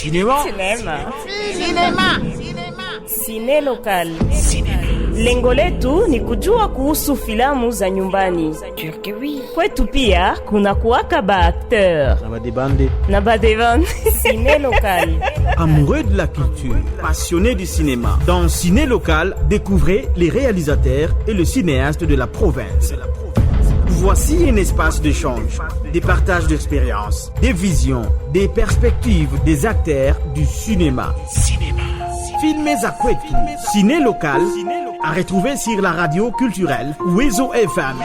Cinéma. Ciné local. Lengo letu ni kujua kuhusu filamu za nyumbani. Kwetu pia kuna kuwaka ba acteur na ba devant. Ciné local. Amoureux de la culture, passionné du cinéma. Dans Ciné local, découvrez les réalisateurs et le cinéaste de la province. Voici un espace d'échange, des partages d'expériences, des visions, des perspectives des acteurs du cinéma. Filmez à Kwetu, Ciné local, à retrouver sur la radio culturelle Ouezo FM.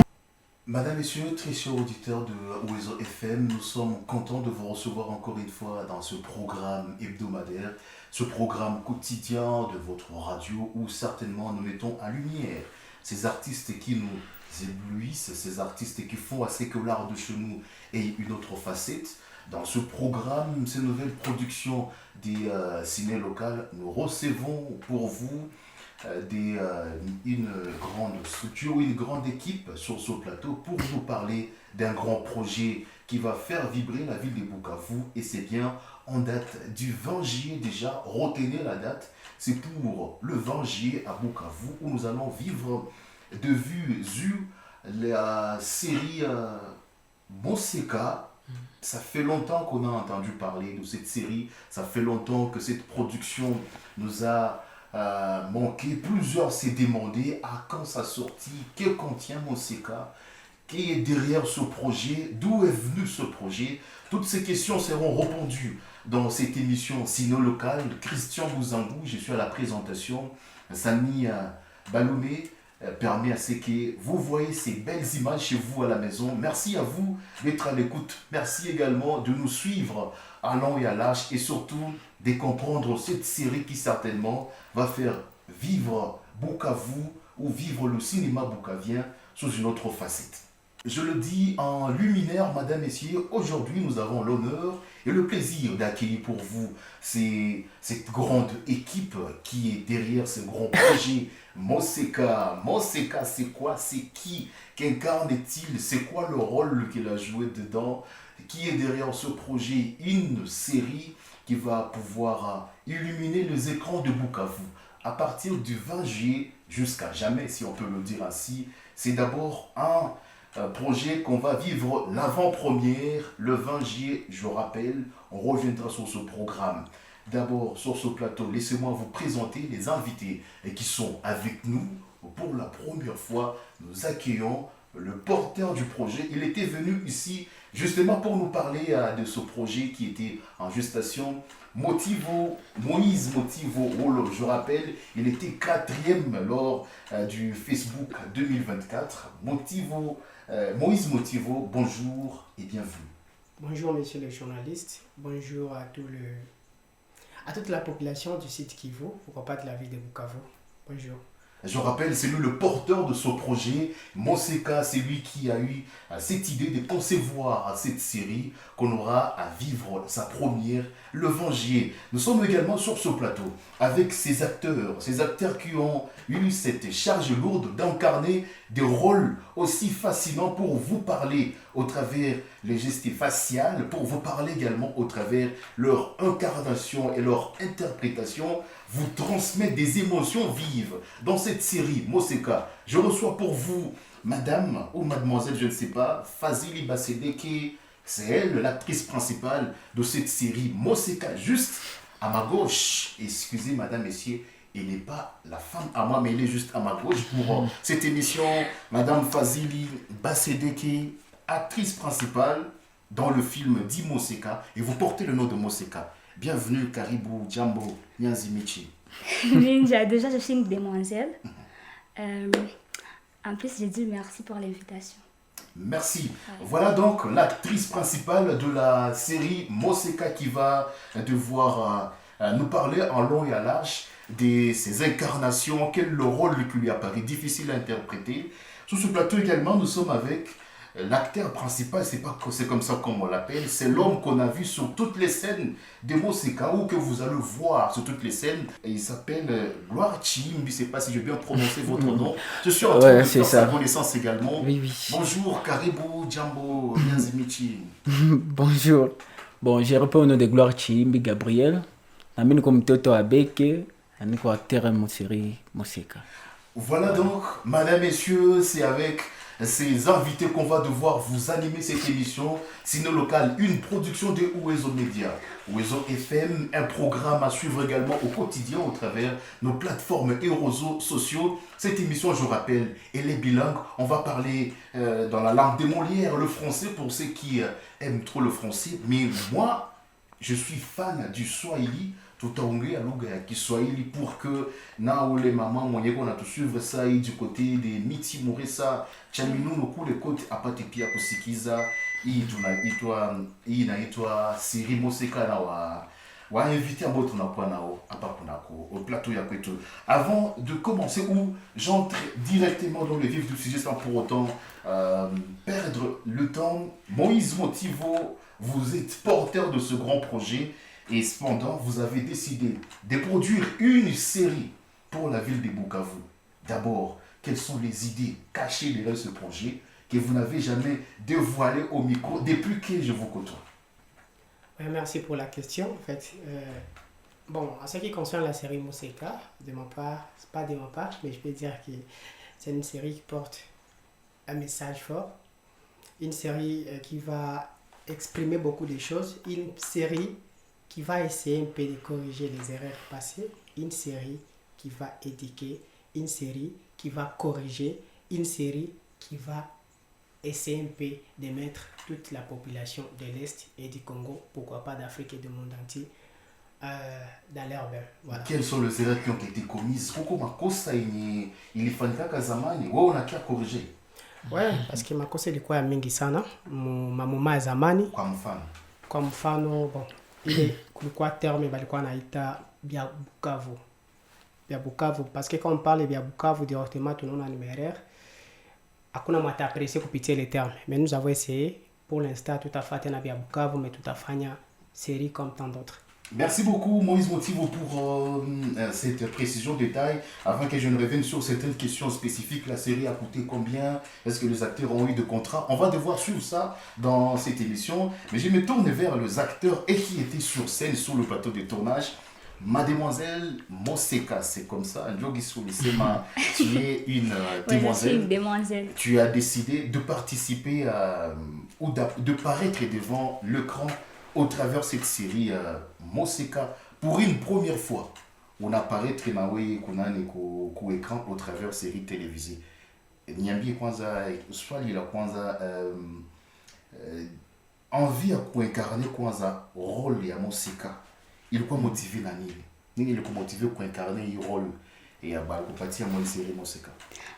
Madame, Messieurs, très chers auditeurs de Ouezo FM, nous sommes contents de vous recevoir encore une fois dans ce programme hebdomadaire, ce programme quotidien de votre radio où certainement nous mettons en lumière ces artistes qui nous éblouissent, ces artistes qui font à ce que l'art de chez nous ait une autre facette. Dans ce programme, ces nouvelles productions des ciné locales, nous recevons pour vous une grande structure, une grande équipe sur ce plateau pour nous parler d'un grand projet qui va faire vibrer la ville de Bukavu. Et c'est bien en date du 20 juillet déjà, retenez la date, c'est pour le 20 juillet à Bukavu où nous allons vivre de vue la série Moseka. Ça fait longtemps qu'on a entendu parler de cette série, ça fait longtemps que cette production nous a manqué. Plusieurs s'est demandé à quand sa sortie, que contient Moseka, qui est derrière ce projet, d'où est venu ce projet. Toutes ces questions seront répondues dans cette émission Ciné local. Christian Bouzangou, je suis à la présentation. Samy Baloumé permet à ce que vous voyez ces belles images chez vous à la maison. Merci à vous d'être à l'écoute. Merci également de nous suivre à long et à large et surtout de comprendre cette série qui certainement va faire vivre Bukavu ou vivre le cinéma bukavien sous une autre facette. Je le dis en luminaire, mesdames, messieurs, aujourd'hui nous avons l'honneur et le plaisir d'accueillir pour vous cette grande équipe qui est derrière ce grand projet Moseka. Moseka, c'est quoi? C'est qui? Qu'incarne-t-il? C'est quoi le rôle qu'il a joué dedans? Qui est derrière ce projet? Une série qui va pouvoir illuminer les écrans de Bukavu à partir du 20 juillet jusqu'à jamais, si on peut le dire ainsi. C'est d'abord un projet qu'on va vivre l'avant-première le 20 juillet, je rappelle, on reviendra sur ce programme. D'abord, sur ce plateau, laissez-moi vous présenter les invités qui sont avec nous. Pour la première fois, nous accueillons le porteur du projet. Il était venu ici justement pour nous parler de ce projet qui était en gestation. Moïse Motivo, je rappelle, il était 4e lors du Facebook 2024. Moïse Motivo, bonjour et bienvenue. Bonjour messieurs les journalistes, bonjour à toute la population du site Kivu, pourquoi pas de la ville de Bukavu. Bonjour. Je rappelle, c'est lui le porteur de ce projet. Moseka, c'est lui qui a eu cette idée de concevoir cette série qu'on aura à vivre sa première le 20 juillet. Nous sommes également sur ce plateau avec ces acteurs qui ont eu cette charge lourde d'incarner des rôles aussi fascinants pour vous parler au travers les gestes faciales, pour vous parler également au travers leur incarnation et leur interprétation. Vous transmettre des émotions vives dans cette série Moseka. Je reçois pour vous madame ou mademoiselle, je ne sais pas, Fazili Basedeke. C'est elle, l'actrice principale de cette série Moseka. Juste à ma gauche, excusez madame, messieurs, elle n'est pas la femme à moi, mais elle est juste à ma gauche pour cette émission. Madame Fazili Basedeke, actrice principale dans le film dit Moseka, et vous portez le nom de Moseka. Bienvenue, Karibou, Djambo, Nyanzi Michi. Déjà, je suis une demoiselle. En plus, j'ai dit merci pour l'invitation. Merci. Voilà donc l'actrice principale de la série Moseka qui va devoir nous parler en long et à large de ses incarnations, quel est le rôle qui lui apparaît difficile à interpréter. Sur ce plateau également, nous sommes avec l'acteur principal, c'est comme ça qu'on l'appelle, c'est l'homme qu'on a vu sur toutes les scènes de Moseka ou que vous allez voir sur toutes les scènes. Et il s'appelle Gloire Chim, je ne sais pas si j'ai bien prononcé votre nom. Je suis en train de faire sa connaissance également. Oui. Bonjour, Karibou, Djambo, Nyanzimichi. Bonjour. Bon, j'ai repris au nom de Gloire Chimbi Gabriel. Namini comme Toto Abeke, un acteur de mon série Moseka. Voilà donc, madame, messieurs, c'est avec ces invités qu'on va devoir vous animer cette émission. Sinon Local, une production de Ouezo Média, Ouezo FM, un programme à suivre également au quotidien au travers nos plateformes et réseaux sociaux. Cette émission, je rappelle, elle est bilingue. On va parler dans la langue des Molières, le français pour ceux qui aiment trop le français. Mais moi, je suis fan du Swahili. Tutaongea lugha ya Kiswahili pour que na ule mama mwenye kona tusuivre ça du côté de Miti Muresa Chaminunu kule kote apate pia kusikiza hii inaitwa Siri Moseka na wa invité ambao tunakuwa nao hapa kunako au plateau ya kwetu. Avant de commencer où j'entre directement dans le vif du sujet sans pour autant perdre le temps. Moïse Motivo, vous êtes porteur de ce grand projet. Et cependant, vous avez décidé de produire une série pour la ville de Bukavu. D'abord, quelles sont les idées cachées derrière ce projet que vous n'avez jamais dévoilé au micro depuis que je vous côtoie? Merci pour la question. En fait, bon, en ce qui concerne la série Moseka, de ma part, c'est pas de ma part, mais je peux dire que c'est une série qui porte un message fort, une série qui va exprimer beaucoup de choses, une série qui va essayer un peu de corriger les erreurs passées, une série qui va éduquer, une série qui va corriger, une série qui va essayer un peu de mettre toute la population de l'Est et du Congo, pourquoi pas d'Afrique et du monde entier, dans leur bain. Voilà. Quelles sont les erreurs qui ont été commises? Pourquoi makosa il fanyika zamani wewe unakia corriger? Ouais, parce que makosa ilikuwa mingi sana mamoma ya zamani. Kwa mfano bon, ile kulikuwa terme balikuwa naita bia Bukavu parce que quand on parle bia Bukavu directement tunaona numéraire hakuna mwata apprécier kupitia les termes, mais nous avons essayé pour l'instant tout à fait na bia Bukavu mais tout à fanya série comme tant d'autres. Merci beaucoup Moïse Motivo pour cette précision détail. Avant que je ne revienne sur certaines questions spécifiques, la série a coûté combien? Est-ce que les acteurs ont eu de contrat? On va devoir suivre ça dans cette émission. Mais je me tourne vers les acteurs et qui étaient sur scène sur le plateau de tournage. Mademoiselle Moseka, c'est comme ça. Tu es une demoiselle. Je suis une demoiselle. Tu as décidé de participer ou de paraître devant l'écran au travers de cette série Moseka pour une première fois. On apparaît très nawe kunani ku écran au travers de série télévisée. Niambie kwanza swali la kwanza envie ya kuincarner kwanza rôle ya Moseka. Ilikuwa motivé na nini? Nini ilikuwa motivé kuincarner hii rôle et ba kupatia moi série Moseka?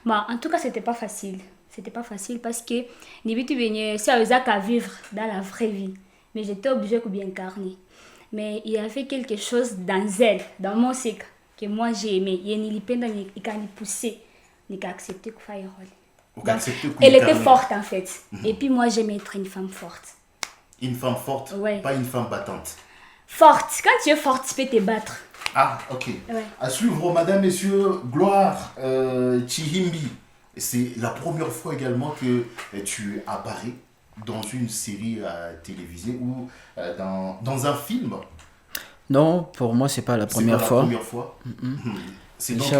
Bah en tout cas c'était pas facile. C'était pas facile parce que ni bitu benye ça eza ka vivre dans la vraie vie. Mais j'étais obligée de bien incarner. Mais il y avait quelque chose dans elle, dans mon Moseka, que moi j'ai aimé. Il m'a poussé, il a accepté de faire un rôle. Elle était forte en fait. Et puis moi j'aimais être une femme forte. Une femme forte, ouais. Pas une femme battante. Forte, quand tu es forte, tu peux te battre. Ah, ok. Ouais. À suivre, madame, messieurs, Gloire Chihimbi. C'est la première fois également que tu apparais dans une série télévisée ou dans un film? Non, pour moi, c'est pas la première fois. C'est pas la première fois. C'est donc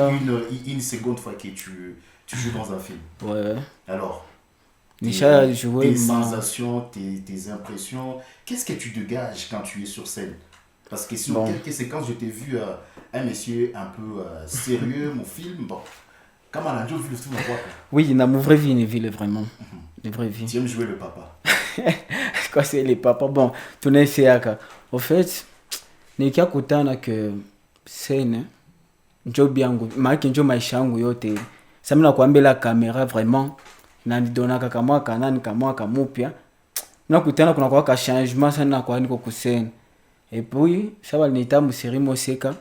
une seconde fois que tu joues dans un film. Ouais. Alors, tes sensations, tes impressions, qu'est-ce que tu dégages quand tu es sur scène? Parce que sur quelques séquences, je t'ai vu un monsieur un peu sérieux, mon film. Bon, comment on a vu le film? Oui, dans ma vraie vie, une ville vraiment. Une vraie vie. Tu aimes jouer le papa? Quoi, c'est les papas? Bon, tu n'es pas. Au fait, nikia kutana que scène, job yangu, maana njo maisha yangu yote. Sasa mimi nakwambia la caméra vraiment na nidonaka kama kanani kama kamupya. Nakutana kuna kwa changement sana kwa niko ku scène. Et puis, ça va nita mu série Moseka.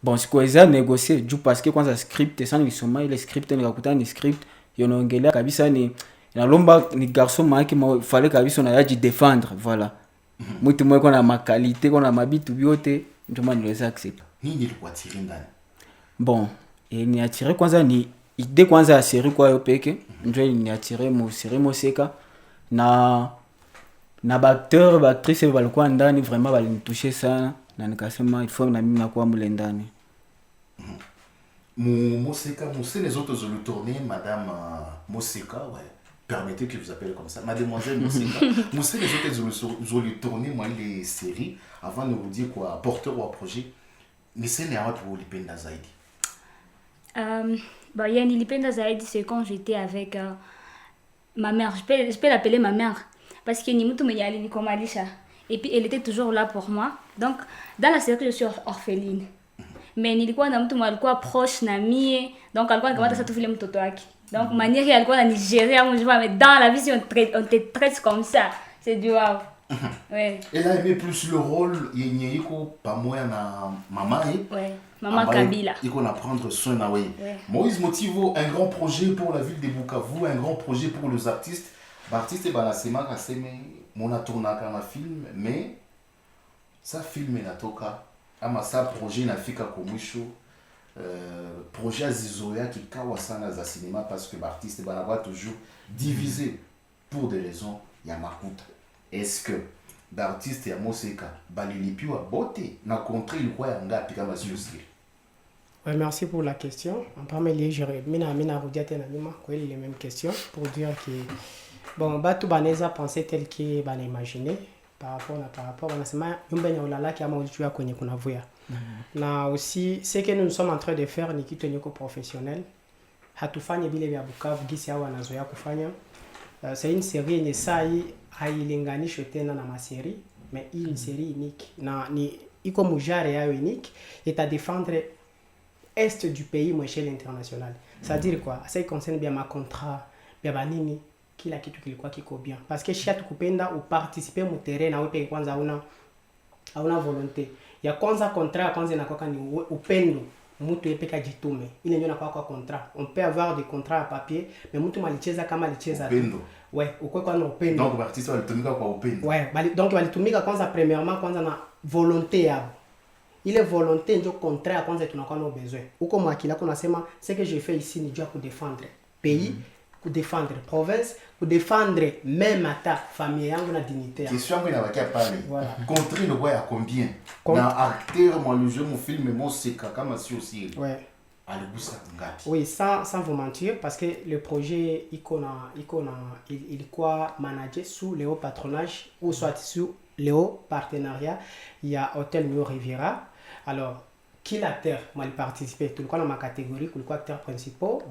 Bon, sikuweza négocier juu parce que kwanza script sana nisoma ile script nikakutana ni script yonaongelea kabisa ni nalomba ni garçon maki fallait kabisa na yaji défendre, voilà. Mtu mwe na makalite kona mabitu byote ndio maana niweza accept. Nini ilikuwa tiré ndani? Bon, ni attiré kwanza ni idée kwanza ya série kwa yo peke, ndio ni attiré mu série Moseka na na baacteur baactrice walikuwa ndani vraiment walinitushe sana na nikasema il faut na mimi nakuwa mule ndani. Moseka, les autres ont le tourné, Madame Moseka, ouais. Permettez que je vous appelle comme ça, Mademoiselle Moseka. Les autres ont le tourné, moi, les séries, avant de vous dire quoi, porteur ou projet, mais c'est n'est pas pour l'Ipenda Zaidi. Bah, yani l'Ipenda Zaidi, c'est quand j'étais avec ma mère. Je peux l'appeler ma mère, parce que Nimutu Menyali Nikomalisha. Et puis, elle était toujours là pour moi. Donc, dans la série, je suis orpheline. Mais nilikuwa na mtu alikuwa proche na mie, donc alikuwa anakamata sasa tu vile mtoto wake. Donc manière alikuwa na Nigeria, moi je vois, mais dans la vie si on te traite comme ça, c'est du wow. Ouais. Elle a aimé plus le rôle yenyeko pamoja na mama ouais, maman Kabila. Il faut prendre soin na ouais. Moïse Motivo, un grand projet pour la ville de Bukavu, un grand projet pour les artistes. Artiste banasema kaseme mona tournaka na film, mais ça film na toka ama sa projet nafika kwa mwisho. Projet azizoya kikawa sana za cinéma parce que l'artiste banakuwa toujours divisé pour des raisons ya makuta. Est-ce que l'artiste ya Moseka balilipiwa bote na contrat ilikuwa ya ngapi kama sio siri? Ouais, merci pour la question. En premier lieu, je mina rudiate na mima kwa les mêmes questions pour dire que bon batu baneza penser tel que bana imaginer par rapport wanasema nyumba ya ulala kama ulijua kwenye kuna vuya. Na aussi ce que nous sommes en train de faire ni kitu nyoko professionnel. Hatufanye vile vya Bukavu gisi hao wanazoea kufanya. C'est une série yenye sai hailinganishwe tena na masérie, mais une série unique. Na ni iko mujare yao unique et à défendre est du pays à échelle internationale. C'est-à-dire quoi? Ça concerne bien ma contrat, bien banini kila kitu kilikuwa kiko bien parce que shia tukupenda uparticiper mu terrain na wewe kwanza hauna volonté ya kwanza contrat kwanza inakuwa ni upendo mtu yepeka jitume ile ndio inakuwa kwa contrat. On peut avoir des contrats à papier mais mtu malicheza kama alicheza upendo ouais uko kwa upendo donc artiste walitumika kwa upendo ouais donc walitumika kwanza premièrement kwanza na volonté yao ile volonté ndio contrat kwanza tunakuwa na besoin uko mwakila kuna sema ce que je fais ici ni jua ku défendre pays pour défendre province, pour défendre même à ta famille yangu na dignité. Question yangu inabakia pale. Voilà. Contre le boy à combien? Na acteur moi le jeu mon film Moseka kama si aussi. Ouais. Aligusa ngapi? Oui, sans vous mentir parce que le projet il quoi manager sous le haut patronage ou soit sous le haut partenariat, il y a Hôtel New Riviera. Alors qui l'acteur mal participé tout le temps dans ma catégorie kulikuwa acteurs principaux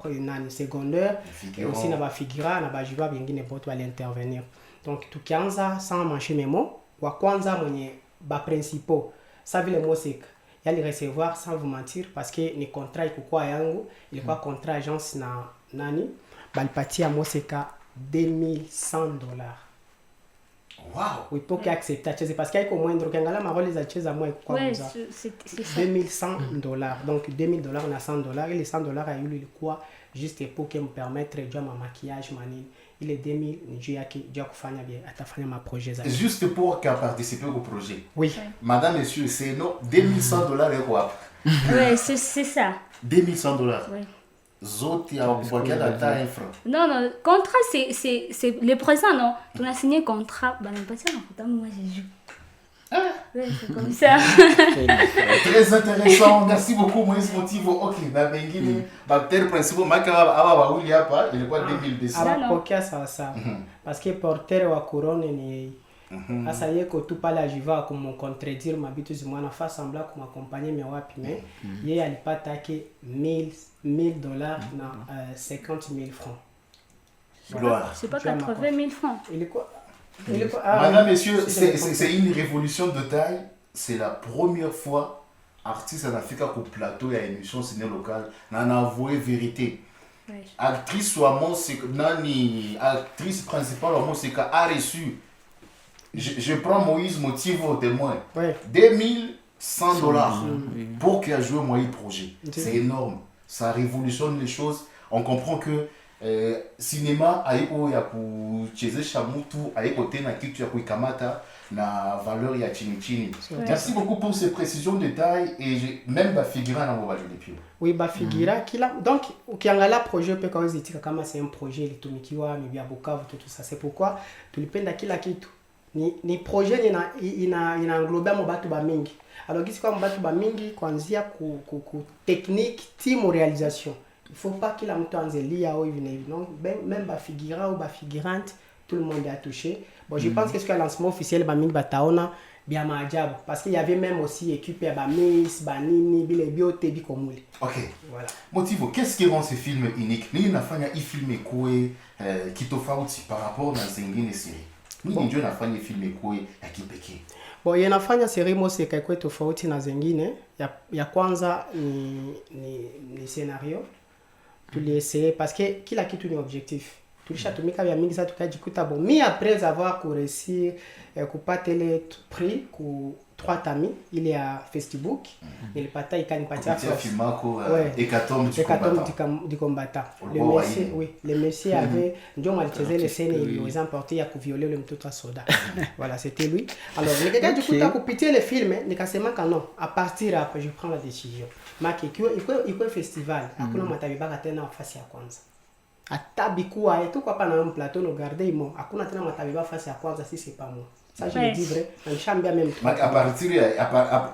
na secondaire et aussi na ba figura na ba jiba bingine bote wali intervenir donc tukianza sans mancher memo wa kwanza mwenye ba principaux ça vile Moseka yali recevoir sans vous mentir parce que ni contrat ikukua yangu ilikuwa contrat agence na nani balipatia Moseka $2100. Wow. Oui, pour qu'il accepte c'est parce qu'il y a moins de kangala ma rôle les à moi quoi ouais, c'est $2100 donc $2000 na $100 et les $100 a eu quoi juste pour que me permettre de faire mon maquillage mani il est 2000 njia kufanya bien atafanya ma projet za juste pour qu'à participer au projet oui madame monsieur c'est non $2100 et quoi ouais c'est ça $2100 ouais zote ya kupokelea data infra. Non, contrat c'est le présent non. Tu as signé contrat, bah non pas ça non, moi j'ai joué. Ouais, c'est comme ça. Très intéressant. Merci beaucoup Moïse Motivo. OK, na bengine bactère principal maka aba wili hapa ilikuwa 2010. Pokea ça. Parce que porteur wa couronne ni asa yeko tu pale ajiva comme contredire mabitu zimwana fa sembla comme accompagner mais wapi mais yeye alipata ke $1000 na 50,000 francs. C'est pas 80,000 francs. Il est quoi? Madame, messieurs, c'est une révolution de taille. C'est la première fois artiste en Afrique au plateau et à émission ciné locale n'en avoué vérité. Ouais. Actrice actrice principale Moseka a reçu. Je prends Moïse Motivo au témoin. Ouais. $2100 pour qu'il a joué Moïse projet. C'est énorme. Ça révolutionne les choses. On comprend que cinéma haiko ya kuchezesha mtu, haiko tena kitu ya kuikamata na valeur ya chini chini. Merci beaucoup pour ces précisions de détails et même bafigira na mobali pio. Oui, bafigira kila donc ukiangalia projet pe kwa zitika kama c'est un projet ilitumikiwa mibia Bukavu tout ça. C'est pourquoi tulipenda kila kitu. Ni projet ina englobe mabatu ba mingi. Alors gisi kwa mabatu ba mingi kuanzia ku technique team réalisation. Il faut pas kila mtu anze lia au hivi na hivi. Non, même bafigira ou bafigurante, tout le monde a touché. Bon, je pense que ce que lancement officiel bamingi bataona bien maajabu parce qu'il y avait même aussi équipe ya Miss Banini bile biote bikomuli. OK. Voilà. Motivo, qu'est-ce qui rend ce film unique? Nini nafanya hii film ikuwe kitofauti par rapport na zingine série? Nini ndio nafanya film ikuwe ya kipekee? Bon, yanafanya série Moseka ikuwe tofauti na zingine. Ya kwanza ni scénario. Tuliessaye parce que kila kitu ni objectif. Tulishatumika vya mingi sasa tukajikuta bon mi après avoir réussi kupata ile prix ku 3 tamis ile ya Facebook nilipata ikanipatia filmako Hécatombe du combattant. Le monsieur avait ndio malichezea ile scène iliweza emporter ya kuvioler le mtoto wa soda. Voilà, c'était lui. Alors nikajikuta kupitia ile film nikasema non, à partir après je prends la décision. Maki iko festival hakuna matabibaka tena nafasi ya kwanza. Atabikuwa yetu kwa pana un plateau no garder imo hakuna tena matabiba face ya kwanza si c'est pas moi. Ça je le dis vrai, on chambia même à partir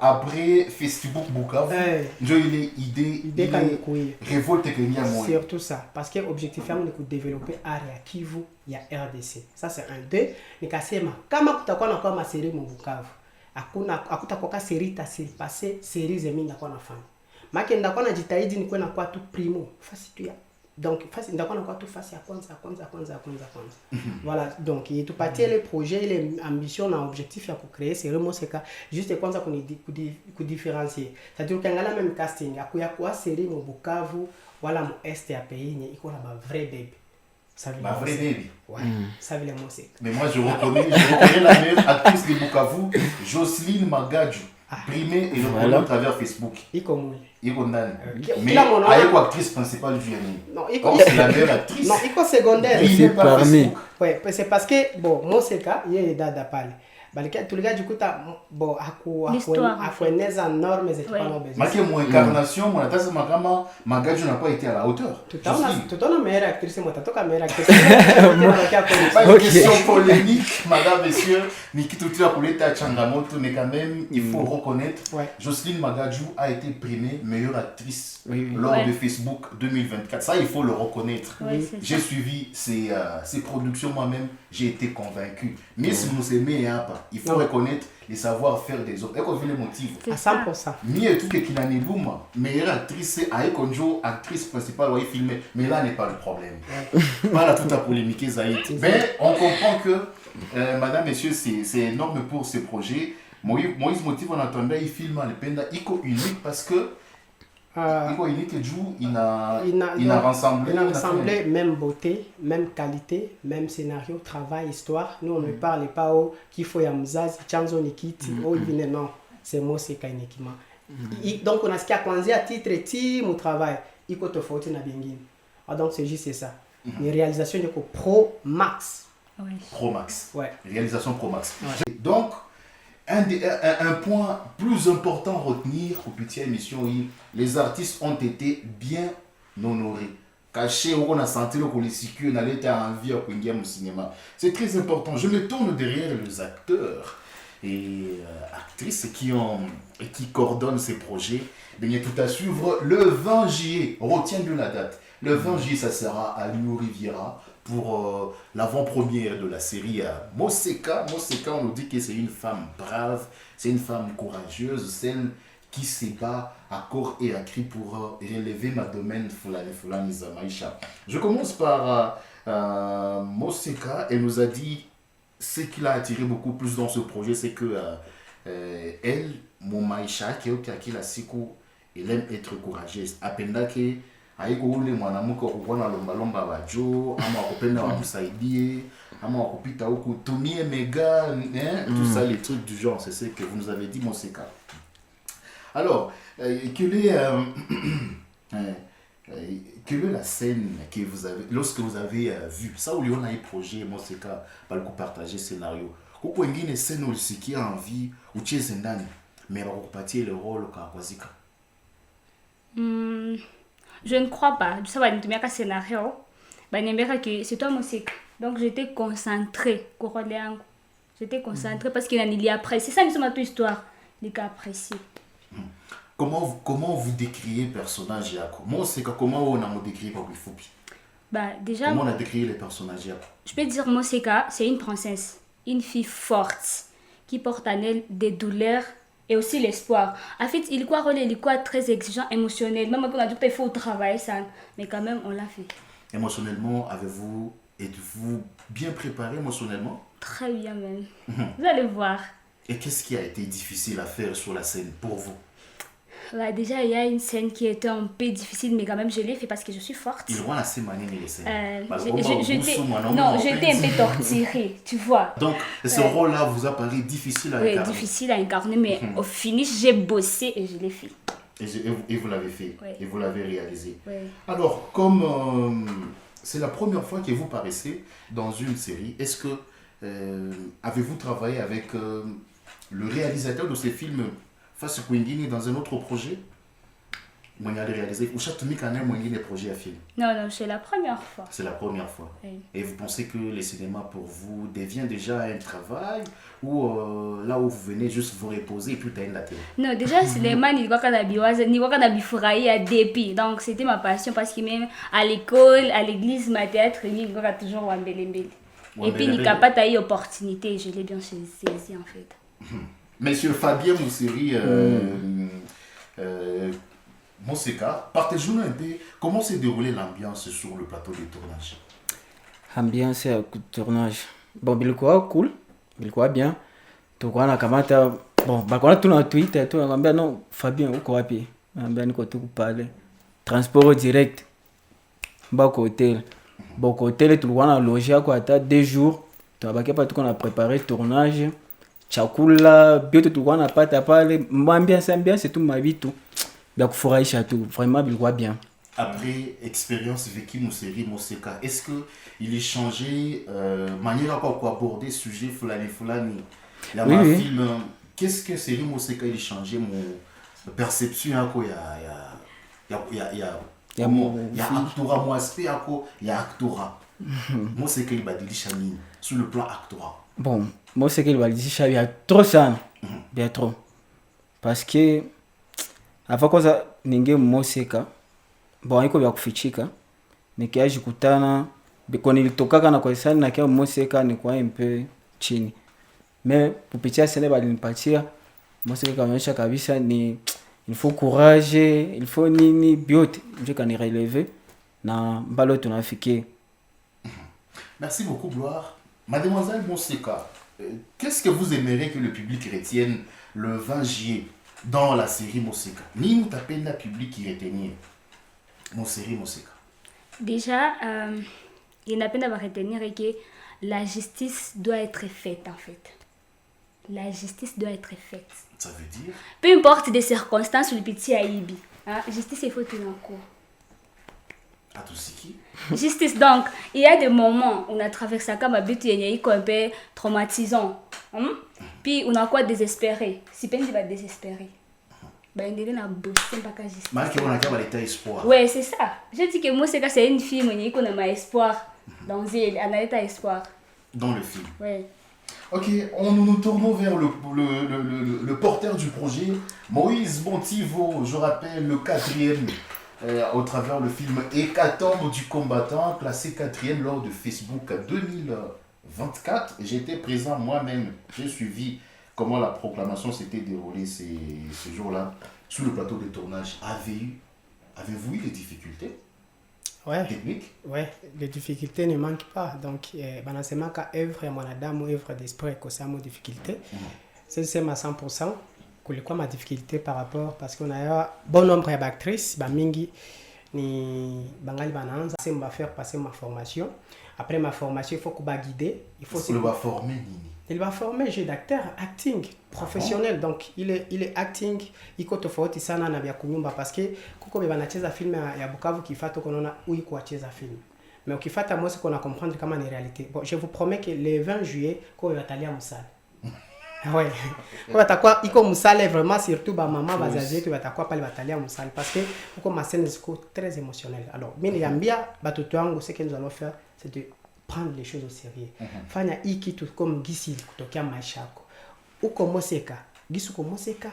après Facebook Bukavu ndio ile idée kanikuye révolte kenya moi. Surtout ça parce que objectif yangu ni ku développer area Kivu ya RDC. Ça c'est un deux nikasema kama kutakuwa na kwa maserie mu Bukavu hakutakuwa ka série passer séries zemi ndakuwa nafanya. Maki ndakuwa najitahidi nikuwe na kwa tu primo fasi tu ya donc face ndakuwa nakuwa tu face ya kwanza. Voilà, donc itupatie le projet ile ambition na objectif ya kucreer série Moseka juste kwanza kudifférencier. C'est-à-dire qu'angala même casting akuya kwa série mu Bukavu wala mu est ya pays ni iko na ba vrai baby. Ça veut Ma vraie baby. Ouais, ça veut le Moseka. Mais moi je reconnais la meilleure actrice de Bukavu, Jocelyne Magaju. Primé et le à travers Facebook. Iko ndani. Mais haiko actrice principale du anime. Non, c'est la meilleure actrice. Non, iko secondaire. C'est parmi. Ouais, c'est parce que bon, Moseka yeye dada pale. Balika tuligajikuta bon akueneza norme zetu pana besoin. Maki mu incarnation mu natazama kama Magaju n'a pas été à la hauteur. Tutaona meilleure actrice mtatoka meilleure actrice. Pas une question polémique, madame, messieurs, ni kitu tu kuleta changamoto mais quand même il faut reconnaître Jocelyne Magaju a été primée meilleure actrice lors de Facebook 2024. Ça il faut le reconnaître. J'ai suivi ces productions moi-même, j'ai été convaincu. Mais si vous aimez il faut reconnaître les savoir-faire des autres. Eko vile motive. À 100%. Mie tout que Kinani Luma, meilleure actrice, Aeko Njo, actrice principale, oui, filmée. Mais là n'est pas le problème. Pas là tout à polémiquer Zaïd. Mais on comprend que, madame, messieurs, c'est énorme pour ce projet. Moïse Motive, on attendait, il filme le Penda, Iko unique parce que Iko unique joue, il a rassemblé même beauté, même qualité, même scénario, travail, histoire. Nous on ne parle pas au Kifo ya mzazi, chanzo nikiti, oh il non, c'est Moseka uniquement. Donc on a ce qui a kuanzia titre team au travail, iko tofauti na bingine. Donc c'est juste ça. Une réalisation de Pro Max. Pro Max. Ouais. Réalisation Pro Max. Donc un point plus important à retenir au petit émission, les artistes ont été bien honorés. Caché, on a senti le policier, on a été envie à Quindia au cinéma. C'est très important. Je me tourne derrière les acteurs et actrices qui coordonnent ces projets. Bien tout à suivre le 20 juillet. Retiens de la date. Le 20 juillet, ça sera à Lio Riviera pour l'avant-première de la série Moseka. Moseka, on nous dit que c'est une femme brave, c'est une femme courageuse, celle qui se bat à corps et à cri pour relever ma domaine Fulani Zamaïcha. Je commence par Moseka. Elle nous a dit ce qui l'a attiré beaucoup plus dans ce projet, c'est que elle, Momaïcha, qui est la siku, elle aime être courageuse. Apendake haiko ule mwanamke kuona lomba bajo ama kupenda wakusaidie ama wakupita huku tumie mega tout ça les trucs du genre, c'est ce que vous nous avez dit Moseka. Alors quel Quelle est la scène que vous avez, lorsque vous avez vu ça où on a un projet, moi c'est qu'à pas le partager scénario. Vous pouvez une scène où qui a envie ou tu es zendani, mais on va partir le rôle quand Kwazika. Je ne crois pas. Tu sais, un scénario, que c'est toi musique. Donc j'étais concentrée. J'étais concentrée parce qu'il y a apprécié. C'est ça, c'est ma histoire. Il a apprécié. Comment vous décrivez le personnage Yako? Moi, c'est comment on a décrit pour Bifupi. Déjà, comment on a décrit les personnages Yako? Je peux dire Moseka, c'est une princesse, une fille forte qui porte en elle des douleurs et aussi l'espoir. En fait, il est très exigeant, émotionnel. Même quand on a dit qu'il faut travailler ça, mais quand même, on l'a fait. Émotionnellement, êtes-vous bien préparé émotionnellement? Très bien même. Vous allez voir. Et qu'est-ce qui a été difficile à faire sur la scène pour vous? Déjà, il y a une scène qui était un peu difficile, mais quand même, je l'ai fait parce que je suis forte. Il voit la scène les scènes. J'étais un peu torturée, tu vois. Donc, ce rôle-là vous a paru difficile à incarner? Oui, difficile à incarner, mais au finish, j'ai bossé et je l'ai fait. Et vous l'avez fait, et vous l'avez réalisé. Oui. Alors, comme c'est la première fois que vous paraissez dans une série, est-ce que avez-vous travaillé avec le réalisateur de ces films face Kwingini dans un autre projet? Vous avez réalisé ou chaque projet à film? Non, c'est la première fois. C'est la première fois. Oui. Et vous pensez que le cinéma pour vous devient déjà un travail ou là où vous venez juste vous reposer et puis t'as la télé? Non, déjà le cinéma ni quoi à dépit. Donc c'était ma passion parce que même à l'école, à l'église, ma théâtre, ni quoi toujours wambelembele. Et puis ni capable à eu opportunité, je l'ai bien saisi en fait. Monsieur Fabien Mousseri, Moseka, partagez-nous un peu comment s'est déroulée l'ambiance sur le plateau de tournage. Ambiance ya tournage. Bon, bilikuwa cool, bilikuwa bien. Tulikuwa na kamata, bon, bakona tuna Twitter, tunakwambia non, Fabien uko wapi? Naambia niko tu pale. Transport direct. Mbako hotel. Bon, hotel tulikuwa na loger yako hata 2 jours. Tunabakia pa tuko na préparer tournage. Chakula, biote tulikuwa napata pale. Ambiance tu mabitu. Bia kufurahisha tu, vraiment bilikuwa bien. Après expérience vécue Mousseri Moseka, est-ce que il est changé manière à quoi aborder sujet fulani oui. Film, qu'est-ce que série Moseka il a changé mon perception à quoi il y a actora mon aspect à quoi il y a actora. Moseka il badilisha nini sur le plan actora? Bon, Moseka il badilisha bien trop sana. Bien trop. Parce que avant kwanza ninge Moseka bon iko vya kufichika nikiajikutana biko nilitokaka na kwa sana na kia Moseka ni kwa mpe chini mais kupitia sene balinipatia Moseka kaonyesha kabisa ni il faut courage, il faut nini biote ndio kani relever na mbalo tunafikia. Merci beaucoup Gloire. Mademoiselle Moseka, qu'est-ce que vous aimeriez que le public retienne le 20 juillet dans la série Moseka? Ni nous tapez la public qui retenir mon série Moseka. Déjà, il n'a pas à retenir que la justice doit être faite en fait. La justice doit être faite. Ça veut dire? Peu importe des circonstances ou le petit Aïbi. Justice, il faut tenir en cours. À tout ce qui? Justice, donc, il y a des moments où on a traversé comme un but un peu traumatisant. Puis on a quoi désespéré. Si peine, il va désespérer. Ben, il a bossé pas qu'à justice. Mais on a qu'à l'état espoir. Ouais, c'est ça. Je dis que moi, c'est une fille, mais on a ma espoir. Dans un état espoir. Dans le film. Ouais. Ok, nous tournons vers le porteur du projet, Moïse Bontivo, je rappelle le 4e au travers le film Hécatombe du combattant, classé 4e lors de Facebook 2024. J'étais présent moi-même, j'ai suivi comment la proclamation s'était déroulée ce jour-là sur le plateau de tournage. Avez-vous eu des difficultés? Ouais. Techniques? Ouais, les difficultés ne manquent pas. Donc, c'est ma œuvre, mon adam, œuvre d'esprit, que ça mon difficulté. C'est ma 100%. Quoi ma difficulté par rapport, parce qu'on a un bon nombre d'actrices, mingi ni bangali bananza, c'est me faire passer ma formation. Après ma formation, il faut qu'on va guider. Il faut le va former Nini. Il va former jeu d'acteur, acting professionnel. Donc il est acting, iko tofauti sana na vya kunyumba parce que kuko beba nacheza film ya Bukavu kifato konaona où iko acheza film. Mais ukifata moi c'est qu'on a comprendre comment est réalité. Bon, je vous promets que le 20 juillet ko batalia musala. Ouais. Ko batakuwa iko musala vraiment surtout ba maman bazazi tu batakuwa pale batalia musala parce que kuko ma scène ziko très émotionnelle. Alors, mimi niambia batoto wangu ce que nous allons faire c'est de prendre les choses au sérieux. Fanya hii kitu comme gisi kutokea maisha yako. Uko moseka, gisi uko moseka,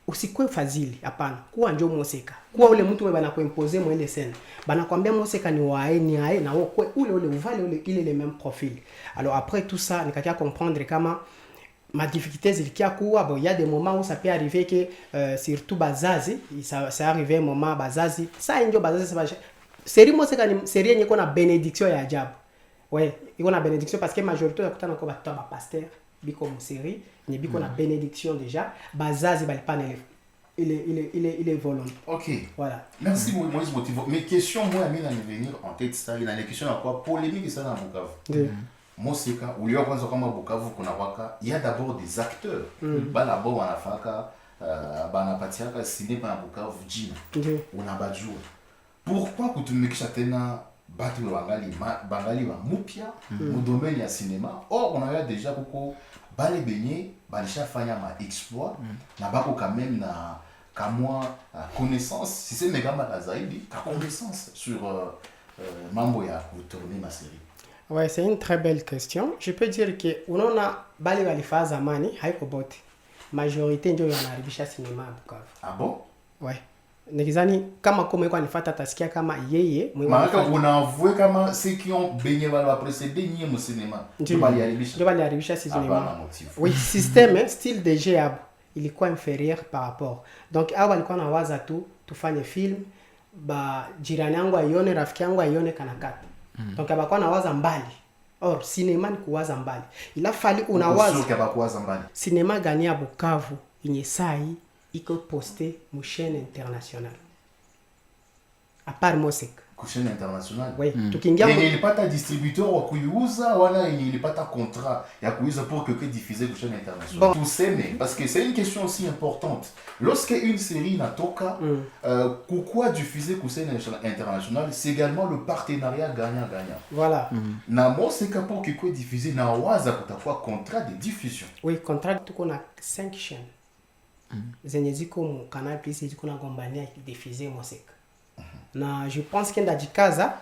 usikwe fadhili, hapana. Kuwa ndio moseka. Kuwa ule mtu bana kuimpose mwende scène. Bana kwambia moseka ni wae ni ae na wewe ule uvale ule ile le même profil. Alors après tout ça, nikakia comprendre kama ma difficulté zilikia kuwa bon il y a des moments où ça peut arriver que surtout bazazi, ça arrive un moment bazazi, ça ndio bazazi ça série moseka ni série yenye kuna bénédiction ya ajabu. Ouais, il y a une bénédiction parce que la majorité de temps encore ba pasteur biko mu série, ni biko na bénédiction déjà, bazazi ba pas il est volant. OK. Voilà. Merci Moïse Motivo. Mes questions moi amène à venir en tête ça, il y a des questions à quoi polémique ça dans Bukavu. Moseka, ou liyo kwanza kama Bukavu kuna waka, il y a d'abord des acteurs. Bala bo wanafaka bana patiaka cinéma na Bukavu jina. Unabajua. Pourquoi kutumikisha tena batu bangali wa mupya mu domaine ya cinéma? Or on a déjà kuko bale benye balisha fanya ma exploit na bako quand même na kamwa connaissance si c'est megamba la zaidi ka connaissance sur mambo ya tourner ma série. Ouais, c'est une très belle question. Je peux dire que unaona bale balifa zamani haiko bote. Majorité ndio yanaribisha cinéma Bukavu. Ah bon? Ouais. Nikizani kama kome kwa nifata tasikia kama yeye Maraka unavue kama ceux qui ont baigné va précéder ni mu cinéma. Ndio bali haribisha cinéma. Oui, système style de jeu ilikuwa inférieur par rapport. Donc hao walikuwa na waza tu tufanye film ba jirani yangu aione, rafiki yangu aione kanakata. Donc abakuwa na waza mbali. Or cinéma ni kuwaza mbali. Ila fali unawaza sio kama kuwaza mbali. Cinéma gania Bukavu yenye sai iko posté mu chaîne internationale. À part Moseka. Chaîne internationale. Oui, tukiingia yenye ilipata distributeur wa kuiuza wala yenye ilipata contrat ya kuiuza pour que diffuser chaîne internationale. Bon. Tout c'est mais parce que c'est une question aussi importante. Lorsque une série natoka pourquoi diffuser chaîne internationale, c'est également le partenariat gagnant-gagnant. Voilà. Na Moseka pour que diffuser na waza kutakuwa contrat de diffusion. Oui, contrat tuko na 5 chaînes. Zenye ziko mu Canal Plus ziko na gombania diffuser Moseka. Na je pense que ndajikaza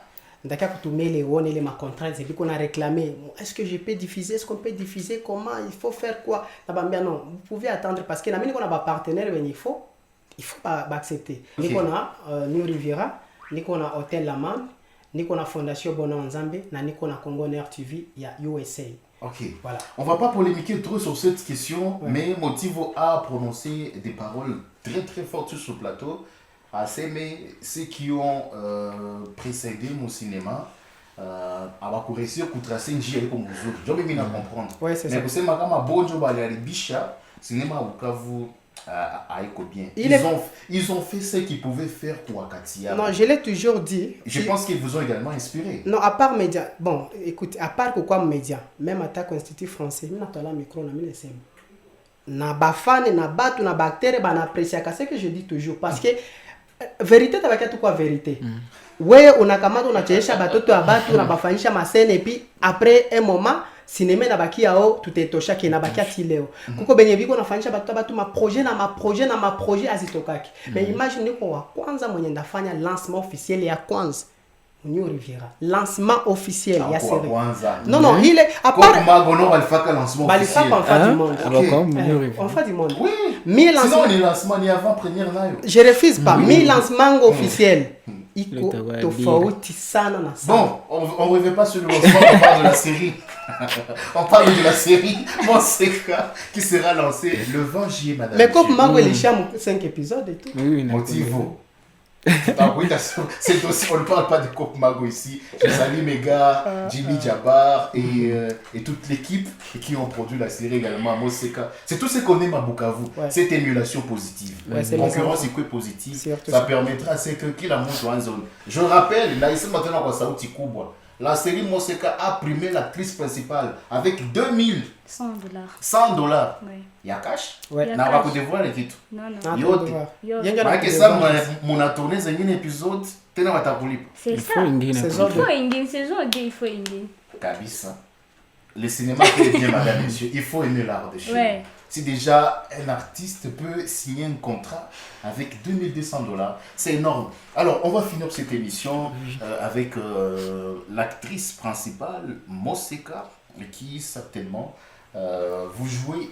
ndaka kutumia ile uone ile ma contrats ziko na réclamer est-ce que je peux diffuser, est-ce qu'on peut diffuser, comment il faut faire quoi, na bambia non vous pouvez attendre parce que na mimi niko na ba partenaire wenye il faut ba accepter. Niko na New Riviera, niko na Hotel Laman, niko na Fondation Bona Nzambe na niko na Congo Air TV ya USA. OK. Voilà. On va pas polémiquer trop sur cette question, mais Motivo a prononcé des paroles très très fortes sur ce plateau. Mais ceux qui ont précédé mon cinéma, à réussir à tracer une gire comme vous autres. Je vais bien comprendre. Ouais, c'est ça. Mais vous savez, ma bonne job à l'Aribisha, cinéma au Bukavu a bien. Ils ont fait ce qu'ils pouvaient faire pour Akatia. Non, je l'ai toujours dit. Je pense qu'ils vous ont également inspiré. Non, à part média. Bon, écoute, à part quoi média, même à ta Institut français, je n'ai pas micro, je n'ai pas na bafane na batu na bactéries ba na apprécier ce que je dis toujours parce que vérité tabakia tu quoi vérité. Wewe unakamata unachesha batoto ya batu unabafanyisha masene et puis après un moment cinéma na bakia ao tutetosha kina bakia ti leo. Kuko benye biko nafanyisha batu ma projet azitokaki. Mais imagine kwa kwanza mwenye ndafanya lancement officiel ya kwanza New Riviera. Lancement officiel ya série. Non, il est à part Magono balifaka lancement officiel. On fait du monde. On fait du monde. Oui. Sinon les lancements ni avant première nayo. Je refuse pas. Mi lancement officiel. Iko tofauti sana na sana. Bon, on revient pas sur le lancement, on parle de la série. On parle de la série Moseka qui sera lancée le 20 juillet, madame. Mais comme Mago il cham 5 épisodes et tout. Motivo. C'est aussi, on ne parle pas de Cop Mago ici. Je salue mes gars, Jimmy Jabbar et toute l'équipe qui ont produit la série également, Moseka. C'est tout ce qu'on aime à Bukavu, cette émulation positive. Concurrence est positive, ça permettra à ce que qui la monte en zone. Je rappelle, là ici maintenant kwa sauti kubwa. La série Moseka a primé l'actrice principale avec $2100. $100. Ouais. Il y a cash? Ouais. Il y a Na cash. va devoir les titres. Non, non. Ah, Yote. Yo. Parce que ça, mon a tourné un épisode, tena va t'appeler. C'est Il ça. faut une guinée. Saison Il faut une saison 2, il faut une guinée. Kabisa. Le cinéma fait bien, madame, monsieur. Il faut aimer l'art de film. Ouais. Si déjà un artiste peut signer un contrat avec $2200, c'est énorme. Alors, on va finir cette émission avec l'actrice principale, Moseka, qui certainement vous jouez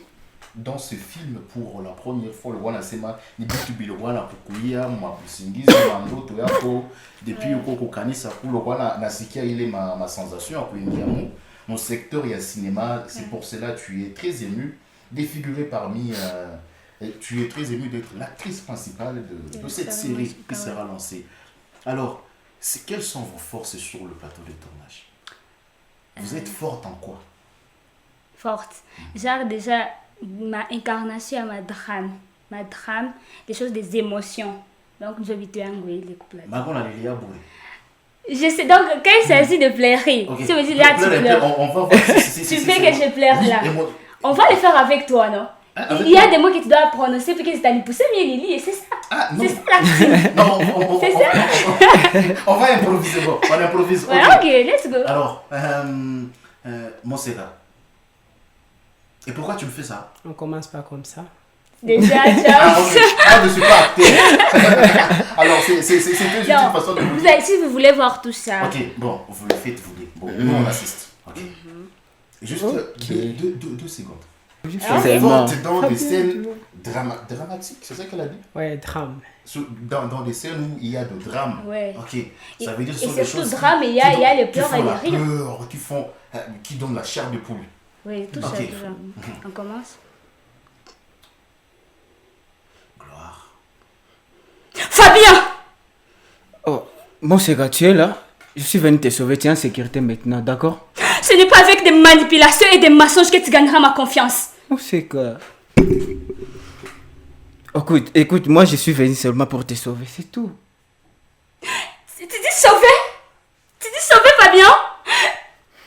dans ce film pour la première fois. Le wana sema ni bitu bilo wana kukuia mabusingizi mandoto yako depuis uko kanisa kulo wana nasikia ile ma sensation ya kuingia mon secteur ya cinéma. C'est pour cela tu es très ému de figurer parmi tu es très ému d'être l'actrice principale de cette série qui sera lancée. Alors, quelles sont vos forces sur le plateau de tournage? Vous êtes forte en quoi? Forte. Genre déjà ma incarnation, ma drame, des choses, des émotions. Donc je vais te envoyer les couples. Je sais, donc quand il s'agit de pleurer, Okay. tu me dis là tu pleures. On va voir Tu fais que je pleure oui, là. moi... On va le faire avec toi, non? Avec Il y a des mots que tu dois prononcer pour que tu t'allies pousser mieux Lily et c'est ça. Ah, non. C'est ça l'acting. Non, C'est ça. on va improviser, bon, on improvise. Ouais, ok, let's go. Alors, Moseka, et pourquoi tu me fais ça? On commence pas comme ça. Déjà, Ah, ciao. ok. Je ne suis pas acteur. Alors, c'est juste une façon de vous dire. Si vous voulez voir tout ça. Ok, bon, vous le faites, vous dites. Bon, nous on assiste. Ok. Juste 2 secondes. Forte dans des scènes dramatiques, c'est ça qu'elle a dit? Ouais, drame. Dans des scènes où il y a de drame. Ouais. Ok. Ça veut dire que ce Et sont des surtout choses drame, il y a les pleurs et les rires. qui donnent la chair de poule. Oui, tout ça, Ok. tout ça. On commence. Gloire. Fabien! Oh, Moseka, tu es là? Je suis venu te sauver, tu es en sécurité maintenant, d'accord? Ce n'est pas avec des manipulations et des mensonges que tu gagneras ma confiance. Moseka. Écoute, moi je suis venu seulement pour te sauver, c'est tout. Tu dis sauver? Tu dis sauver, Fabien?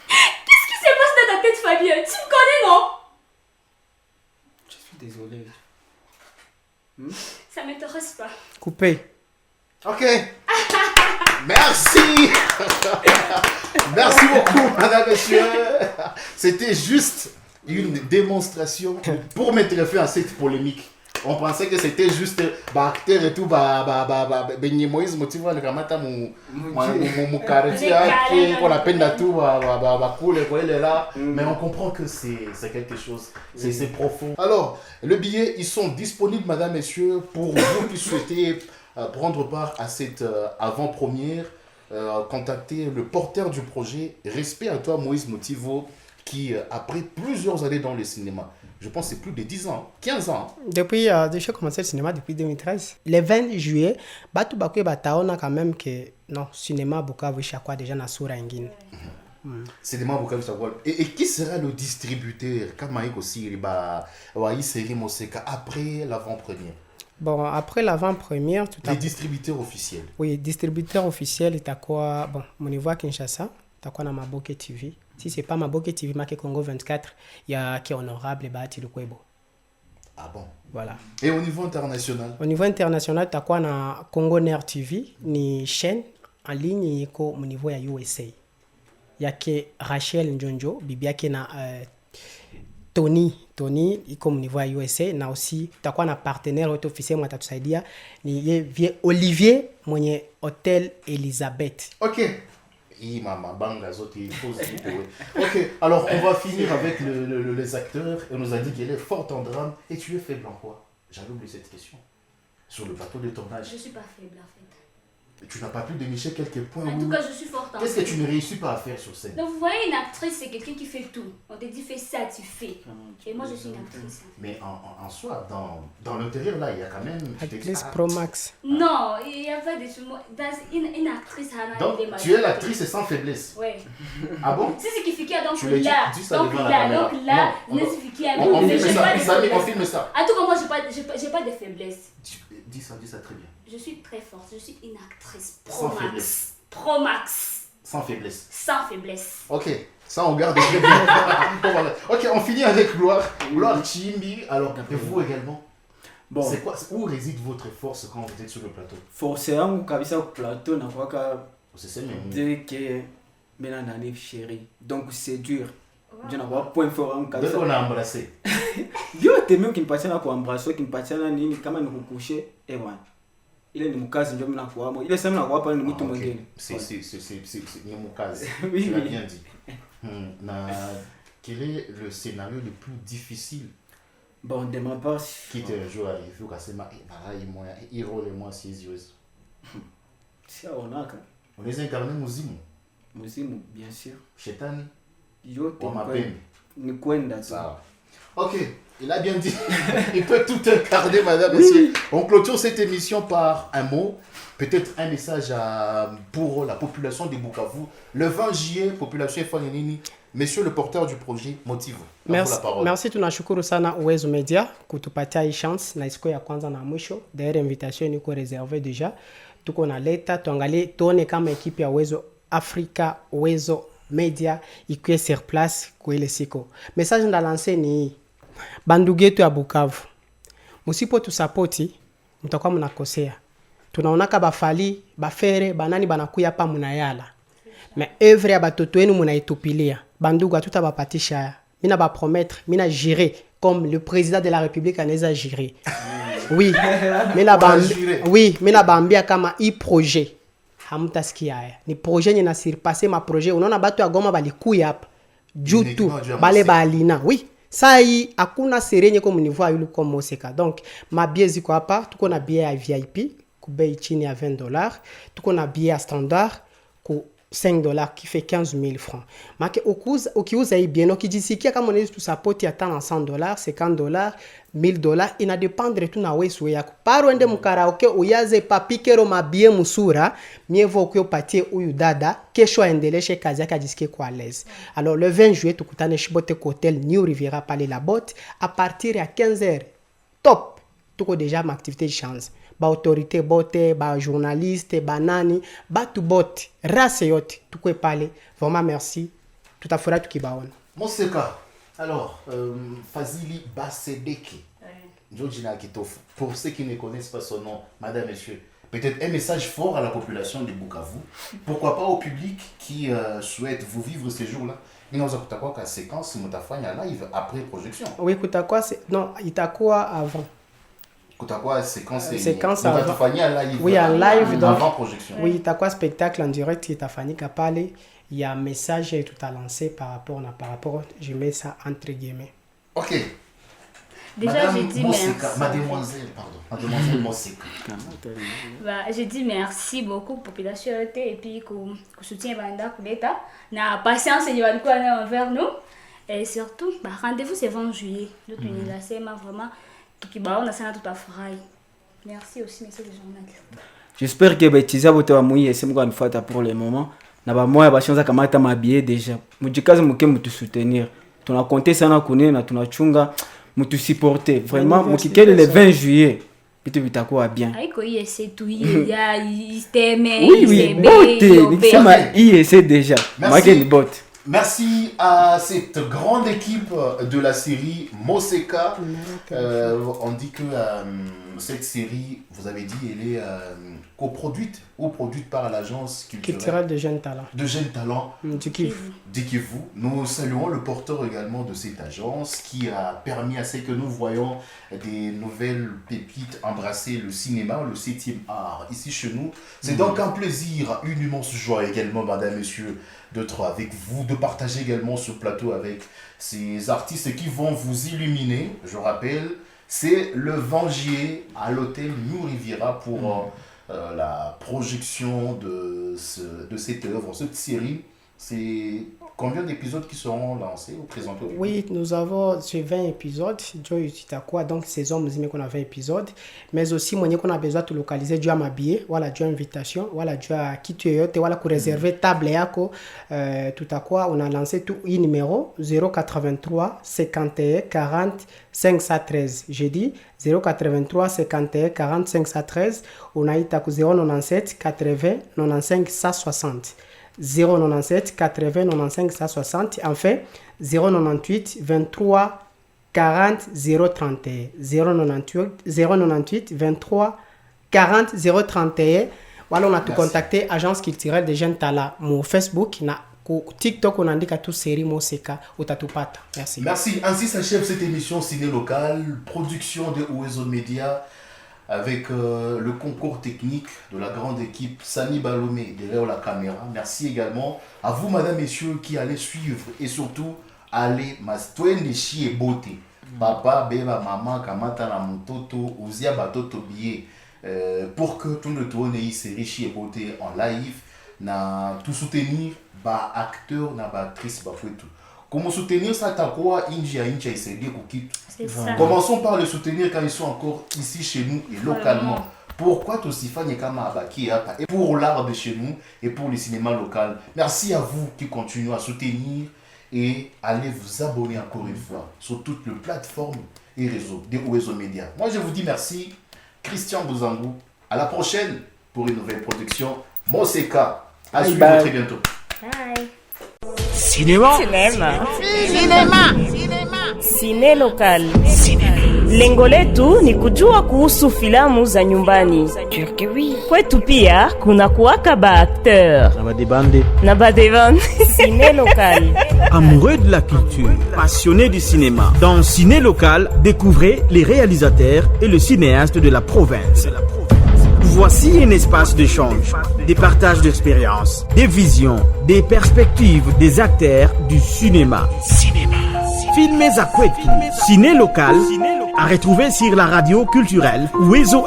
Qu'est-ce qui se passe dans ta tête, Fabien? Tu me connais, non? Je suis désolé. Ça m'intéresse pas. Coupé. Ok. Merci. Merci beaucoup, madame, monsieur. C'était juste une démonstration pour mettre fin à cette polémique. On pensait que c'était juste acteur et tout, Moïse, tu vois, le gamata, mon quartier, qu'on appelle là tout, il est là. Mais on comprend que c'est quelque chose, c'est profond. Alors, le billet, ils sont disponibles, madame, messieurs, pour vous qui souhaitez prendre part à cette avant-première. Contactez le porteur du projet. Respect à toi, Moïse Motivo, qui, après plusieurs années dans le cinéma, je pense que c'est plus de 10 ans, 15 ans. Depuis, j'ai commencé le cinéma depuis 2013. Le 20 juillet, on a quand même que non, cinéma Bukavu Chakwa déjà na sura ingine. Cinéma Bukavu Chakwa. Et qui sera le distributeur après l'avant-première? Bon, après l'avant-première, les distributeurs officiels. Oui, distributeur officiel, tu as quoi? Bon, au niveau à Kinshasa, tu as quoi dans Maboke TV? Si ce n'est pas Maboke TV, Maké Congo 24, il y a qui est honorable, Bahati Lukwebo. Ah bon? Voilà. Et au niveau international? Au niveau international, tu as quoi dans Congo Nair TV, une chaîne en ligne au niveau de USA. Il y a que Rachel Njonjo, Bibia qui na Tony, comme au niveau de USA, na aussi, tu as quoi un partenaire officiel, moi, tu as dit, ni Olivier, mon hôtel Elisabeth. Ok. Ok, alors on va finir avec les acteurs. On nous a dit qu'elle est forte en drame. Et tu es faible en quoi? J'avais oublié cette question. Sur le plateau de tournage. Je suis pas faible en fait. Tu n'as pas pu dénicher quelques points. En tout cas, je suis forte en fait. Qu'est-ce que tu ne réussis pas à faire sur scène? Donc vous voyez, une actrice, c'est quelqu'un qui fait tout. On te dit fais ça, tu fais. Et moi, je suis une actrice. Mais en soi, dans l'intérieur, là, il y a quand même... Actrice Pro Max. Non, il n'y a pas de... Une actrice... Donc, tu es l'actrice sans faiblesse. Oui. Ah bon? C'est ce qui fait qu'il y a donc là. Donc là, on filme ça. En tout cas, moi, j'ai pas de faiblesse. Dis ça très bien. Je suis très forte. Je suis une actrice Sans faiblesse. Pro Max. Sans faiblesse. Sans faiblesse. Ok, ça on garde très bien. Ok, on finit avec Gloire. Gloire Chimbi, alors vous également. Bon. C'est quoi, où réside votre force quand vous êtes sur le plateau? Force yangu kabisa ku plateau na kwaka c'est même dès que mena nani chérie. Donc c'est dur. Je n'ai pas point fort yangu kabisa. Donc on a embrassé. Yo teme ukinipatia na kuembrasse, ukinipatia na nini kama nikukushe bwana. Ile ni mkazi ndio mimi nakuamo. Ile sema nakuwa pale ni mtu mwingine. C'est ni mkazi. Oui, tu l'as oui. bien dit. Quel est le scénario le plus difficile? Bon, de ma part, qui te joue arrivé ukasema hii role moi siziwezi? Si aonaka. Unaweza incarner muzimu? Muzimu bien sûr. Shetani? Yote ni kwenda ça. Ok, il a bien dit. Il peut tout incarner, madame, monsieur. On clôture cette émission par un mot, peut-être un message pour la population de Bukavu. Le 20 juillet, population Fanyanini, monsieur le porteur du projet, motive. Merci, tunashukuru sana Uwezo Media kutupatia hii chance na siku ya kwanza na mwisho. D'ailleurs invitation iko reservée déjà. Tuko na leta tuangalie tuone kama ekipe ya Uwezo Africa, Uwezo Media ikuwe sur place kwa ile siku. Message ndalanse ni bandugu yetu ya Bukavu. Musipo tusapoti mtakuwa mnakosea. Tunaonaka bafali, bafere, banani banakuya hapa mnayala. Mais œuvre ya batoto wenu mnaitupilia. Bandugu tutabapatisha haya. Mina ba promettre, mina gérer comme le président de la République anaweza gérer. Oui, mina bambia kama hii projet hamtasikia haya. Ni projet yenye na surpasser ma projet. Unaona batu ya Goma balikuya hapa. Juu tu bale balina. Oui. Ça hii hakuna serenye comme niveau yule comme Moseka. Donc ma billet ziko hapa, tuko na billet ya VIP ku bei chini ya $20. Tuko na billet ya standard ku $5 qui fait 15 000 francs. Make ukiuza hii bien ukijisikia kama unaweza tu support ya tana $100, $50, $1000 ina dependre tu na wewe yako. Paro ende mkaraoke uyaze papikero mabie musura, mievo ukiyopatie huyu dada kesho aendeleshe kazi yake ajisikie kwa l'aise. Alors le 20 juillet tukutane Shibote Hotel New Riviera Palais La Botte à partir ya 15h. Top. Tuko déjà ma activité de chance. Ba autorité bote, ba journaliste, ba nani, ba tu bote, race yote, tukwe pale. Vraiment merci. Tutafura tukibaona. Moseka. Alors, Fazili Basedeke. Pour ceux qui ne connaissent pas son nom, madame, monsieur, peut-être un message fort à la population de Bukavu. Pourquoi pas au public qui souhaite vous vivre ces jours-là. Il y a une séquence live après projection. Oui, kutakuwa non, itakuwa avant. Kutakuwa séquence avant. Live. Oui, en live donc avant projection. Oui, itakuwa spectacle en direct qui itafanyika pale. Il y a un message tout à lancer par rapport, je mets ça entre guillemets. Ok. Déjà, j'ai dit merci. Mademoiselle Moseka. J'ai dit merci beaucoup population et puis qu'on soutient Banda Kuleta. Na patience et envers nous. Et surtout, rendez-vous c'est 20 juillet. Nous tenons vraiment tukibaona sana tutafurahi. Merci aussi messieurs les journalistes. J'espère que betiza bote wa muyi ese mko anifuata pour le moment. Na ba moya bashanza kamata mabie déjà. Mujikaze muke mutu soutenir. Tuna compter sana kune na tunachunga mutu supporter. Vraiment mukikele le 20 juillet. Bitu bitakuwa bien. Aiko IEC tout ya isteme. Oui, bote. Nikisema IEC déjà. Make ni bote. Merci à cette grande équipe de la série Moseka. On dit que cette série, vous avez dit, elle est coproduite ou produite par l'agence culturelle de jeunes talents. De jeunes talents du Kivu. Nous saluons le porteur également de cette agence qui a permis à ce que nous voyons des nouvelles pépites embrasser le cinéma, le 7e art ici chez nous. C'est donc un plaisir, une immense joie également, madame, messieurs, d'être avec vous, de partager également ce plateau avec ces artistes qui vont vous illuminer. Je rappelle, c'est le 20 juillet à l'hôtel New Riviera pour la projection de cette œuvre, cette série. C'est combien d'épisodes qui seront lancés ou présentés? Oui, nous avons ces 20 épisodes. Donc, saison, nous avons 20 épisodes. Mais aussi, moi, on a besoin de localiser du m'habiller, voilà, du invitation, voilà, du qui tu es, voilà, pour réserver table yako. Tout à quoi, on a lancé tout un numéro 083 51 40 513. J'ai dit 083 51 40 513. On a eu 097 80 95 160. 097 80 95 160. Enfin, 098 23 40 031. 098 23 40 031. Voilà, on a tout contacté, Agence culturelle des jeunes talents. Mon Facebook, TikTok, on indique à tout série Moseka ou Tatupata. Merci. Merci. Ainsi s'achève cette émission Ciné Local, production de Oezo Media, avec le concours technique de la grande équipe Sani Balomé derrière la caméra. Merci également à vous, madame, messieurs, qui allez suivre et surtout allez mastouer et beauté. Papa, beba, maman, kamata na mutoto, ozia batoto billet. Pour que tout le tourne ici riche et beauté en live, na tout soutenir, ba acteur, na ba actrice, ba tout. Comment soutenir ça, t'as quoi, inji et c'est bien Commençons par le soutenir quand ils sont encore ici chez nous et localement. Pourquoi tout si fan et pour l'art de chez nous et pour le cinéma local. Merci à vous qui continuez à soutenir et allez vous abonner encore une fois sur toutes les plateformes et réseaux de Oezo Media. Moi je vous dis merci, Christian Bouzangou. À la prochaine pour une nouvelle production Moseka. À suivre très bientôt. Bye. Cinéma. Ciné local. Lengo letu ni kujua kuhusu filamu za nyumbani. Kwetu pia kuna kuwaka ba acteur na ba devande. Ciné local. Amoureux de la culture, passionné du cinéma. Dans Ciné Local, découvrez les réalisateurs et le cinéaste de la province. Voici un espace d'échange, des partages d'expériences, des visions, des perspectives des acteurs du cinéma. Filmez à Kwetu, Ciné Local, à retrouver sur la radio culturelle Oezo